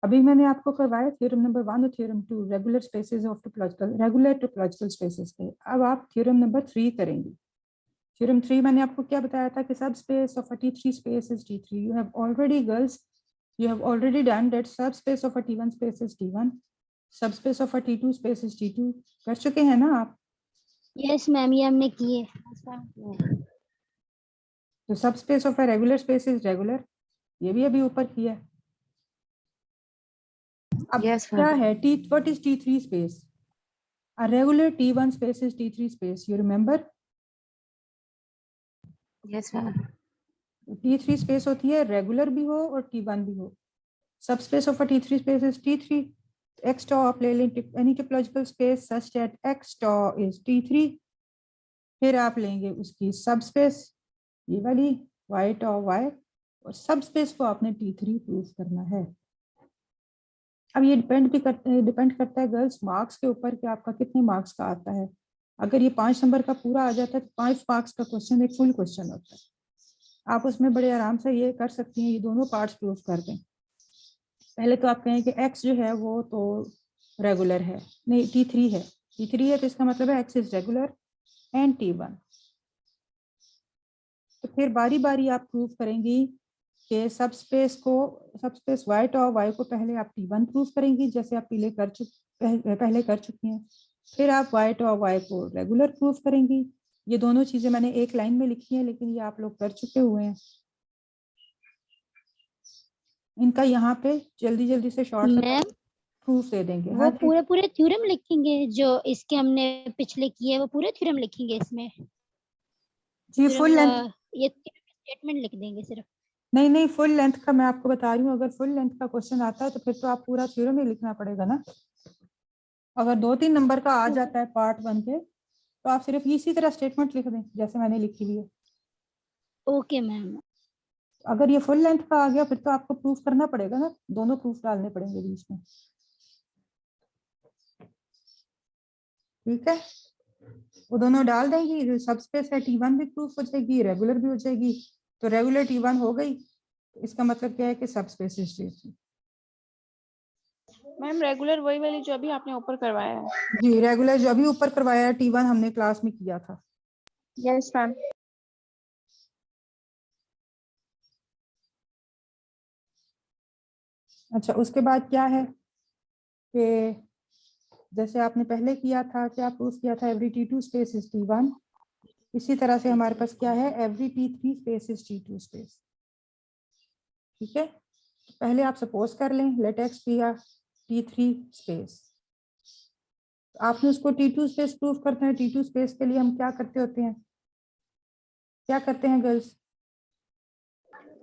अभी मैंने आपको करवाया थ्योरम नंबर 1 और theorem 2 regular spaces of topological spaces के। अब आप थ्योरम नंबर 3 करेंगे। थ्योरम 3 मैंने आपको क्या बताया था कि सब space of a T3 space is T3। You have already girls, you have already done that subspace of a T1 space is T1, subspace of a T2 space is T2। कर चुके हैं ना आप? यस मैम, ये हमने किए। तो subspace of a regular space is regular, ये भी अभी ऊपर किया। अब Yes, क्या ma'am. है what is T3 space? A regular T1 space is T3 space, you remember? Yes, ma'am. T3 space होती है रेगुलर भी हो और T1 भी हो। Subspace of a T3 space is T3। X tau आप ले लें any topological space such that X tau is T3। फिर आप लेंगे उसकी सबस्पेस ये वाली Y tau Y, और सबस्पेस को आपने T3 प्रूफ करना है। अब ये डिपेंड करता है गर्ल्स मार्क्स के ऊपर कि आपका कितने मार्क्स का आता है। अगर ये 5 नंबर का पूरा आ जाता है तो 5 मार्क्स का क्वेश्चन एक फुल क्वेश्चन होता है। आप उसमें बड़े आराम से ये कर सकती हैं, ये दोनों पार्ट्स प्रूफ कर दें। पहले तो आप कहें कि x जो है वो तो रेगुलर है, नहीं T3 है, T3 है तो इसका मतलब है x is regular and T1। तो फिर बारी बारी आप प्रूफ करेंगी कि सबस्पेस y tau y को पहले आप T1 प्रूफ करेंगी जैसे आप पहले कर चुकी हैं। फिर आप y tau y को रेगुलर प्रूफ करेंगी। ये दोनों चीजें मैंने एक लाइन में लिखी हैं लेकिन ये आप लोग कर चुके हुए हैं। इनका यहाँ पे जल्दी जल्दी से शॉर्ट प्रूफ दे देंगे। वो पूरे थ्योरम लिखेंगे जो इसके हमने पिछले किए, वो पूरे थ्योरम लिखेंगे इसमें जी फुल लेंथ, ये स्टेटमेंट लिख देंगे सिर्फ। नहीं फुल लेंथ का मैं आपको बता रही हूँ। अगर फुल लेंथ का क्वेश्चन आता है तो फिर तो आप पूरा थ्योरम ही लिखना पड़ेगा ना। अगर 2-3 नंबर का आ जाता है पार्ट 1 पे तो आप सिर्फ इसी तरह स्टेटमेंट लिख दें जैसे मैंने लिखी हुई है। Okay ma'am. अगर ये फुल लेंथ का आ गया फिर तो आपको प्रूफ करना पड़ेगा ना, दोनों प्रूफ डालने पड़ेंगे बीच में। ठीक है, वो दोनों डाल देंगी। सबस्पेस है T1 भी प्रूफ हो जाएगी, रेगुलर भी हो जाएगी। तो रेगुलर T1 हो गई, इसका मतलब क्या है कि subspace is T3। Ma'am regular वही वाली जो अभी आपने ऊपर करवाया है। जी रेगुलर जो अभी ऊपर करवाया है T1 हमने क्लास में किया था। Yes ma'am. अच्छा उसके बाद क्या है कि जैसे आपने पहले किया था, क्या प्रूफ किया था, every T2 space is T1। इसी तरह से हमारे पास क्या है, every T3 space is T2 space. ठीक है, पहले आप सपोज कर लें लेट एक्स बी आ T3 स्पेस। आपने उसको T2 स्पेस प्रूफ करते हैं। T2 स्पेस के लिए हम क्या करते होते हैं, क्या करते हैं गर्ल्स?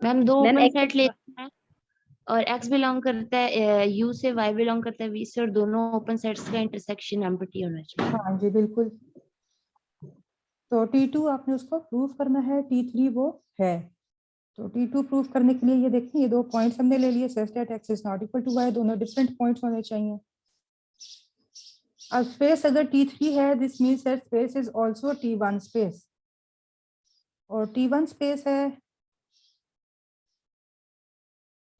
मैम दो ओपन सेट लेते हैं और x बिलोंग करता है u से, y बिलोंग करता है v से, और दोनों ओपन सेट्स का इंटरसेक्शन एम्प्टी होना चाहिए। हाँ जी बिल्कुल। तो T2 आपने उसको प्रूफ करना है, T3 वो है। तो T2 प्रूफ करने के लिए ये देखिए, ये 2 पॉइंट्स हमने ले लिए, such that x is not equal to y। दोनों डिफरेंट पॉइंट्स होने चाहिए। अब स्पेस अगर T3 है this means that space is also T1 space, और T1 स्पेस है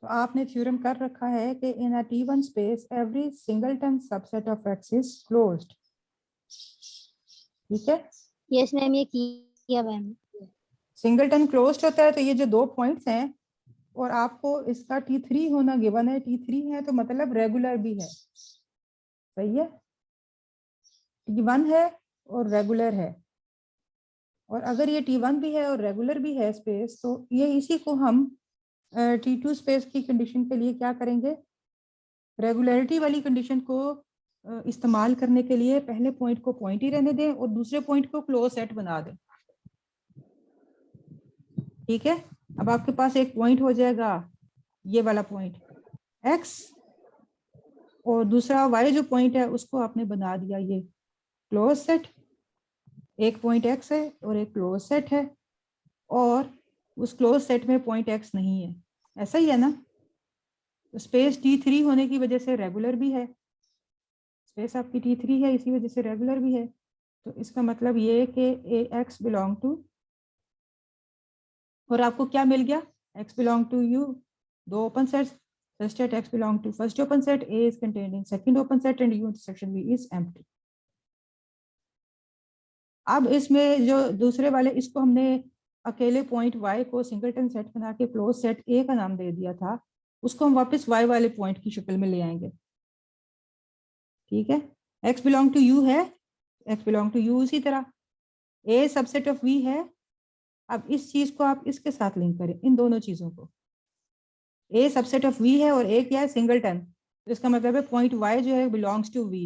तो आपने थ्योरम कर रखा है कि इन अ T1 space every singleton subset of x is closed. ठीक है, यस मैम, ये किया मैम। सिंगलटन क्लोज्ड होता है तो ये जो 2 पॉइंट्स हैं और आपको इसका T3 होना गिवन है, T3 है तो मतलब रेगुलर भी है। सही है, T1 है और रेगुलर है, और अगर ये T1 भी है और रेगुलर भी है स्पेस तो ये इसी को हम T2 स्पेस की कंडीशन के लिए क्या करेंगे, रेगुलरिटी वाली कंडीशन को इस्तेमाल करने के लिए पहले पॉइंट को पॉइंट ही रहने दें और दूसरे पॉइंट को क्लोज सेट बना दें। ठीक है, अब आपके पास एक पॉइंट हो जाएगा ये वाला पॉइंट x, और दूसरा y जो पॉइंट है उसको आपने बना दिया ये क्लोज सेट। एक पॉइंट x है और एक क्लोज सेट है, और उस क्लोज सेट में पॉइंट x नहीं है, ऐसा ही है ना। तो स्पेस T3 होने की वजह से रेगुलर भी है, स्पेस आपकी T3 है इसी वजह से रेगुलर भी है। तो इसका मतलब ये है कि x बिलोंग टू, और आपको क्या मिल गया, x belong to u, 2 open sets, such that X belong to first open set, A is contained in second open set and U intersection V is empty. अब इसमें जो दूसरे वाले, इसको हमने अकेले पॉइंट Y को सिंगलटन सेट बना के क्लोज सेट A का नाम दे दिया था, उसको हम वापस Y वाले पॉइंट की शक्ल में ले आएंगे। ठीक है, X बिलोंग टू U है, X बिलोंग टू U इसी तरह A सबसेट ऑफ V है। अब इस चीज को आप इसके साथ लिंक करें, इन दोनों चीजों को। A सबसेट ऑफ V है और A क्या है, सिंगलटन, तो इसका मतलब है पॉइंट Y जो है बिलोंग्स टू V,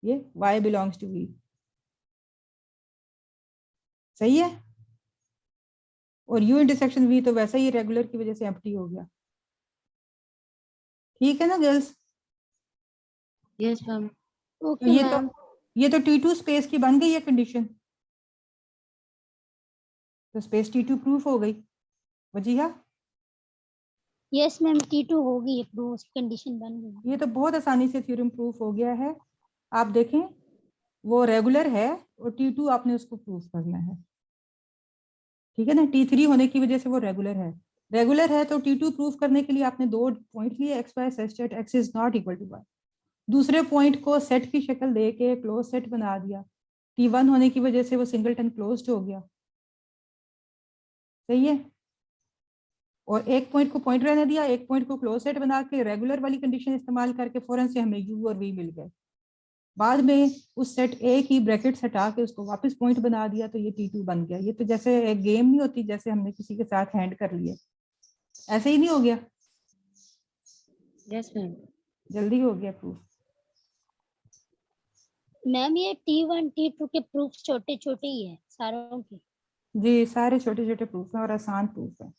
ये Y बिलोंग्स टू V, सही है। और U इंटरसेक्शन V तो वैसे ही रेगुलर की वजह से एम्प्टी हो गया। ठीक है ना गर्ल्स? Yes ma'am. तो ओके मैम। ये तो T2 स्पेस की बन गई है कंडीशन, तो स्पेस T2 प्रूफ हो गई। वजीहा, यस मैम, T2 होगी प्रूफ, कंडीशन बन गई। ये तो बहुत आसानी से थ्योरम प्रूफ हो गया है। आप देखें वो रेगुलर है और T2 आपने उसको प्रूफ करना है। ठीक है ना, T3 होने की वजह से वो रेगुलर है। रेगुलर है तो T2 प्रूफ करने के लिए आपने दो पॉइंट लिए, X Y such that X is not equal to Y. दूसरे पॉइंट को सेट की शक्ल दे के क्लोज सेट बना दिया, T1 होने की वजह से वो सिंगलटन क्लोज्ड हो गया। सही है। और एक पॉइंट को पॉइंट रहने दिया, एक पॉइंट को क्लोज सेट बना के रेगुलर वाली कंडीशन इस्तेमाल करके फौरन से हमें U और V मिल गए। बाद में उस सेट A की ब्रैकेट्स हटा के उसको वापस पॉइंट बना दिया, तो ये T2 बन गया। ये तो जैसे एक गेम नहीं होती, जैसे हमने किसी के साथ हैंड कर लिए, ऐसे ही नहीं हो गया? Yes ma'am. जल्दी हो गया प्रूफ। मैम ये T1 T2 के प्रूफ छोटे छोटे ही है सारों के। जी, सारे छोटे छोटे प्रूफ हैं और आसान प्रूफ है।